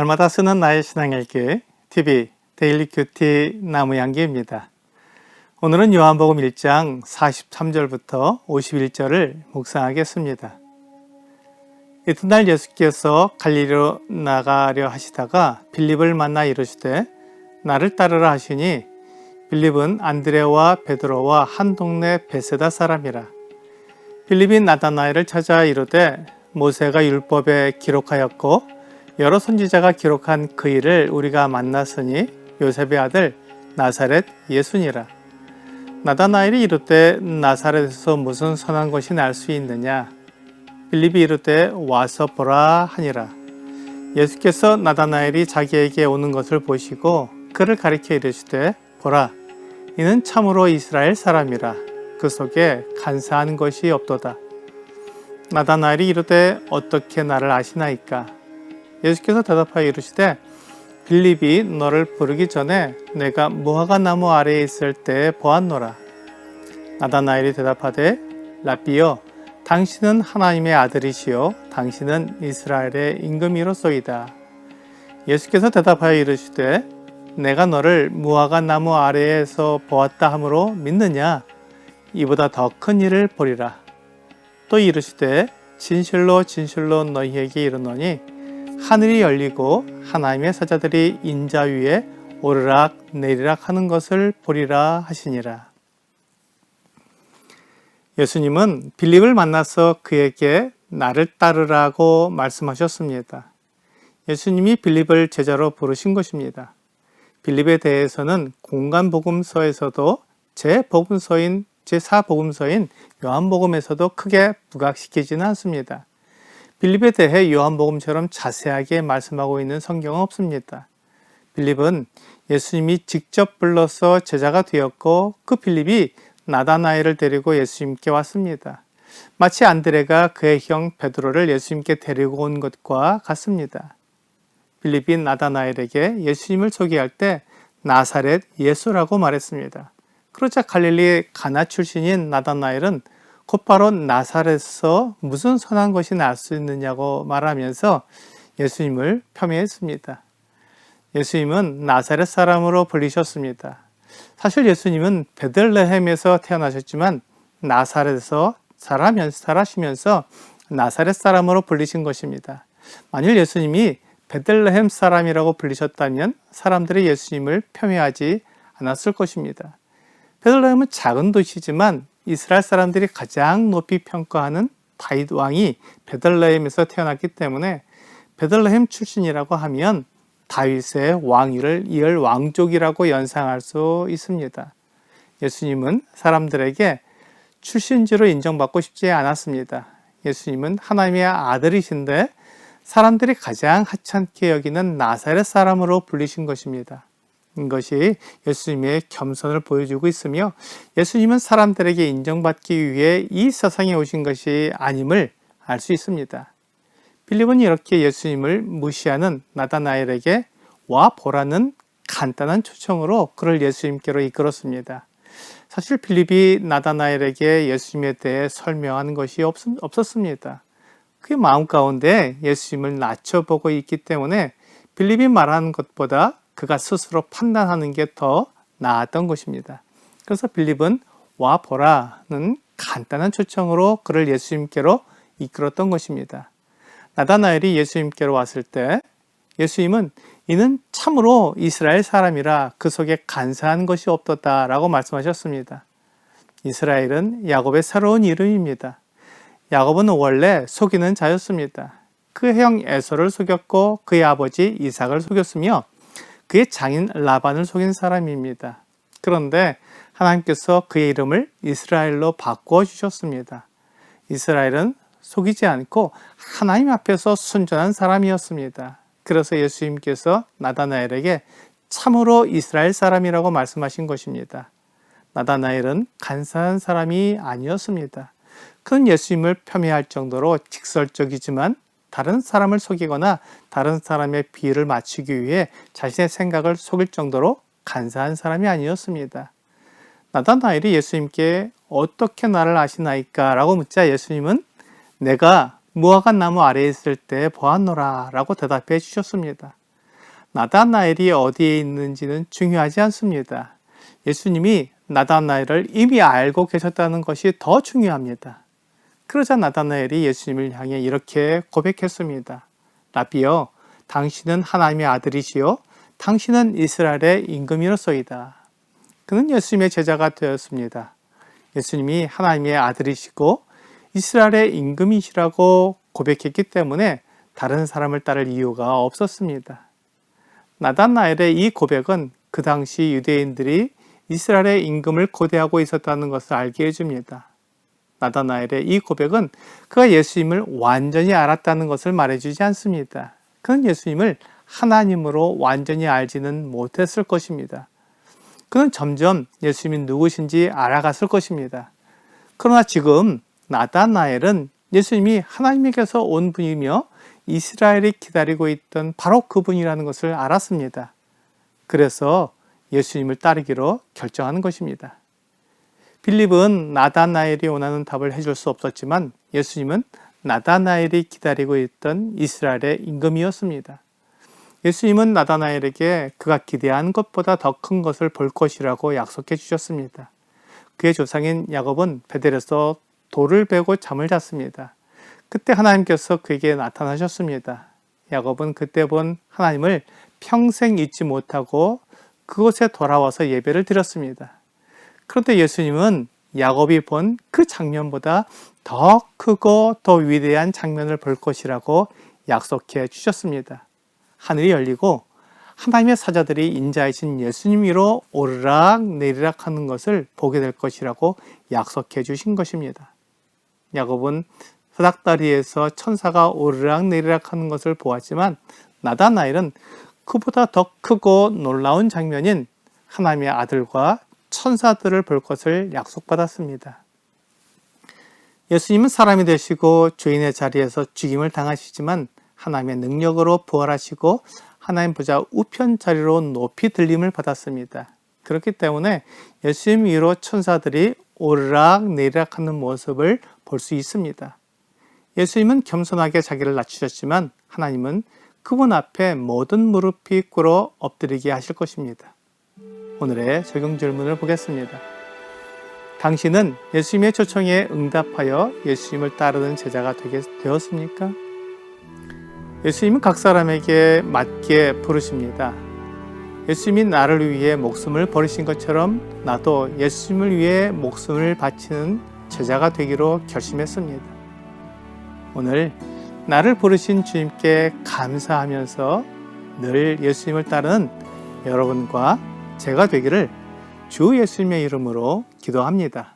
날마다 쓰는 나의 신앙일기 TV 데일리 큐티 나무양기입니다. 오늘은 요한복음 1장 43절부터 51절을 묵상하겠습니다. 이튿날 예수께서 갈릴리로 나가려 하시다가 빌립을 만나 이르시되 나를 따르라 하시니 빌립은 안드레와 베드로와 한 동네 베세다 사람이라. 빌립이 나다나엘을 찾아 이르되 모세가 율법에 기록하였고 여러 선지자가 기록한 그 일을 우리가 만났으니 요셉의 아들 나사렛 예수니라. 나다나엘이 이르되 나사렛에서 무슨 선한 것이 날 수 있느냐. 빌립이 이르되 와서 보라 하니라. 예수께서 나다나엘이 자기에게 오는 것을 보시고 그를 가리켜 이르시되 보라, 이는 참으로 이스라엘 사람이라. 그 속에 간사한 것이 없도다. 나다나엘이 이르되 어떻게 나를 아시나이까. 예수께서 대답하여 이르시되 빌립이 너를 부르기 전에 내가 무화과 나무 아래에 있을 때 보았노라. 나다나엘이 대답하되 라삐여, 당신은 하나님의 아들이시요 당신은 이스라엘의 임금이로소이다. 예수께서 대답하여 이르시되 내가 너를 무화과 나무 아래에서 보았다 하므로 믿느냐? 이보다 더 큰 일을 보리라. 또 이르시되 진실로 진실로 너희에게 이르노니 하늘이 열리고 하나님의 사자들이 인자 위에 오르락 내리락 하는 것을 보리라 하시니라. 예수님은 빌립을 만나서 그에게 나를 따르라고 말씀하셨습니다. 예수님이 빌립을 제자로 부르신 것입니다. 빌립에 대해서는 공간복음서에서도 제4복음서인 요한복음에서도 크게 부각시키지는 않습니다. 빌립에 대해 요한복음처럼 자세하게 말씀하고 있는 성경은 없습니다. 빌립은 예수님이 직접 불러서 제자가 되었고 그 빌립이 나다나엘을 데리고 예수님께 왔습니다. 마치 안드레가 그의 형 베드로를 예수님께 데리고 온 것과 같습니다. 빌립이 나다나엘에게 예수님을 소개할 때 나사렛 예수라고 말했습니다. 그러자 갈릴리 가나 출신인 나다나엘은 곧바로 나사렛에서 무슨 선한 것이 날 수 있느냐고 말하면서 예수님을 폄훼했습니다. 예수님은 나사렛 사람으로 불리셨습니다. 사실 예수님은 베들레헴에서 태어나셨지만 나사렛에서 살아시면서 나사렛 사람으로 불리신 것입니다. 만일 예수님이 베들레헴 사람이라고 불리셨다면 사람들이 예수님을 폄훼하지 않았을 것입니다. 베들레헴은 작은 도시지만 이스라엘 사람들이 가장 높이 평가하는 다윗 왕이 베들레헴에서 태어났기 때문에 베들레헴 출신이라고 하면 다윗의 왕위를 이을 왕족이라고 연상할 수 있습니다. 예수님은 사람들에게 출신지로 인정받고 싶지 않았습니다. 예수님은 하나님의 아들이신데 사람들이 가장 하찮게 여기는 나사렛 사람으로 불리신 것입니다. 이것이 예수님의 겸손을 보여주고 있으며 예수님은 사람들에게 인정받기 위해 이 세상에 오신 것이 아님을 알 수 있습니다. 빌립은 이렇게 예수님을 무시하는 나다나엘에게 와 보라는 간단한 초청으로 그를 예수님께로 이끌었습니다. 사실 빌립이 나다나엘에게 예수님에 대해 설명한 것이 없었습니다. 그의 마음 가운데 예수님을 낮춰보고 있기 때문에 빌립이 말하는 것보다 그가 스스로 판단하는 게 더 나았던 것입니다. 그래서 빌립은 와 보라는 간단한 초청으로 그를 예수님께로 이끌었던 것입니다. 나다나엘이 예수님께로 왔을 때 예수님은 이는 참으로 이스라엘 사람이라 그 속에 간사한 것이 없었다 라고 말씀하셨습니다. 이스라엘은 야곱의 새로운 이름입니다. 야곱은 원래 속이는 자였습니다. 그 형 에서를 속였고 그의 아버지 이삭을 속였으며 그의 장인 라반을 속인 사람입니다. 그런데 하나님께서 그의 이름을 이스라엘로 바꾸어 주셨습니다. 이스라엘은 속이지 않고 하나님 앞에서 순전한 사람이었습니다. 그래서 예수님께서 나다나엘에게 참으로 이스라엘 사람이라고 말씀하신 것입니다. 나다나엘은 간사한 사람이 아니었습니다. 그는 예수님을 폄훼할 정도로 직설적이지만 다른 사람을 속이거나 다른 사람의 비유를 맞추기 위해 자신의 생각을 속일 정도로 간사한 사람이 아니었습니다. 나다나엘이 예수님께 어떻게 나를 아시나이까? 라고 묻자 예수님은 내가 무화과 나무 아래에 있을 때 보았노라 라고 대답해 주셨습니다. 나다나엘이 어디에 있는지는 중요하지 않습니다. 예수님이 나다나엘을 이미 알고 계셨다는 것이 더 중요합니다. 그러자 나다나엘이 예수님을 향해 이렇게 고백했습니다. 라비여, 당신은 하나님의 아들이시요 당신은 이스라엘의 임금이로소이다. 그는 예수님의 제자가 되었습니다. 예수님이 하나님의 아들이시고 이스라엘의 임금이시라고 고백했기 때문에 다른 사람을 따를 이유가 없었습니다. 나다나엘의 이 고백은 그 당시 유대인들이 이스라엘의 임금을 고대하고 있었다는 것을 알게 해줍니다. 나다나엘의 이 고백은 그가 예수님을 완전히 알았다는 것을 말해주지 않습니다. 그는 예수님을 하나님으로 완전히 알지는 못했을 것입니다. 그는 점점 예수님이 누구신지 알아갔을 것입니다. 그러나 지금 나다나엘은 예수님이 하나님에게서 온 분이며 이스라엘이 기다리고 있던 바로 그분이라는 것을 알았습니다. 그래서 예수님을 따르기로 결정하는 것입니다. 빌립은 나다나엘이 원하는 답을 해줄 수 없었지만 예수님은 나다나엘이 기다리고 있던 이스라엘의 임금이었습니다. 예수님은 나다나엘에게 그가 기대한 것보다 더 큰 것을 볼 것이라고 약속해 주셨습니다. 그의 조상인 야곱은 베델에서 돌을 베고 잠을 잤습니다. 그때 하나님께서 그에게 나타나셨습니다. 야곱은 그때 본 하나님을 평생 잊지 못하고 그곳에 돌아와서 예배를 드렸습니다. 그런데 예수님은 야곱이 본 그 장면보다 더 크고 더 위대한 장면을 볼 것이라고 약속해 주셨습니다. 하늘이 열리고 하나님의 사자들이 인자이신 예수님 위로 오르락 내리락 하는 것을 보게 될 것이라고 약속해 주신 것입니다. 야곱은 사닥다리에서 천사가 오르락 내리락 하는 것을 보았지만 나다나엘은 그보다 더 크고 놀라운 장면인 하나님의 아들과 천사들을 볼 것을 약속받았습니다. 예수님은 사람이 되시고 죄인의 자리에서 죽임을 당하시지만 하나님의 능력으로 부활하시고 하나님 보좌 우편 자리로 높이 들림을 받았습니다. 그렇기 때문에 예수님 위로 천사들이 오르락 내리락 하는 모습을 볼 수 있습니다. 예수님은 겸손하게 자기를 낮추셨지만 하나님은 그분 앞에 모든 무릎이 꿇어 엎드리게 하실 것입니다. 오늘의 적용 질문을 보겠습니다. 당신은 예수님의 초청에 응답하여 예수님을 따르는 제자가 되었습니까? 예수님은 각 사람에게 맞게 부르십니다. 예수님이 나를 위해 목숨을 버리신 것처럼 나도 예수님을 위해 목숨을 바치는 제자가 되기로 결심했습니다. 오늘 나를 부르신 주님께 감사하면서 늘 예수님을 따르는 여러분과 제가 되기를 주 예수님의 이름으로 기도합니다.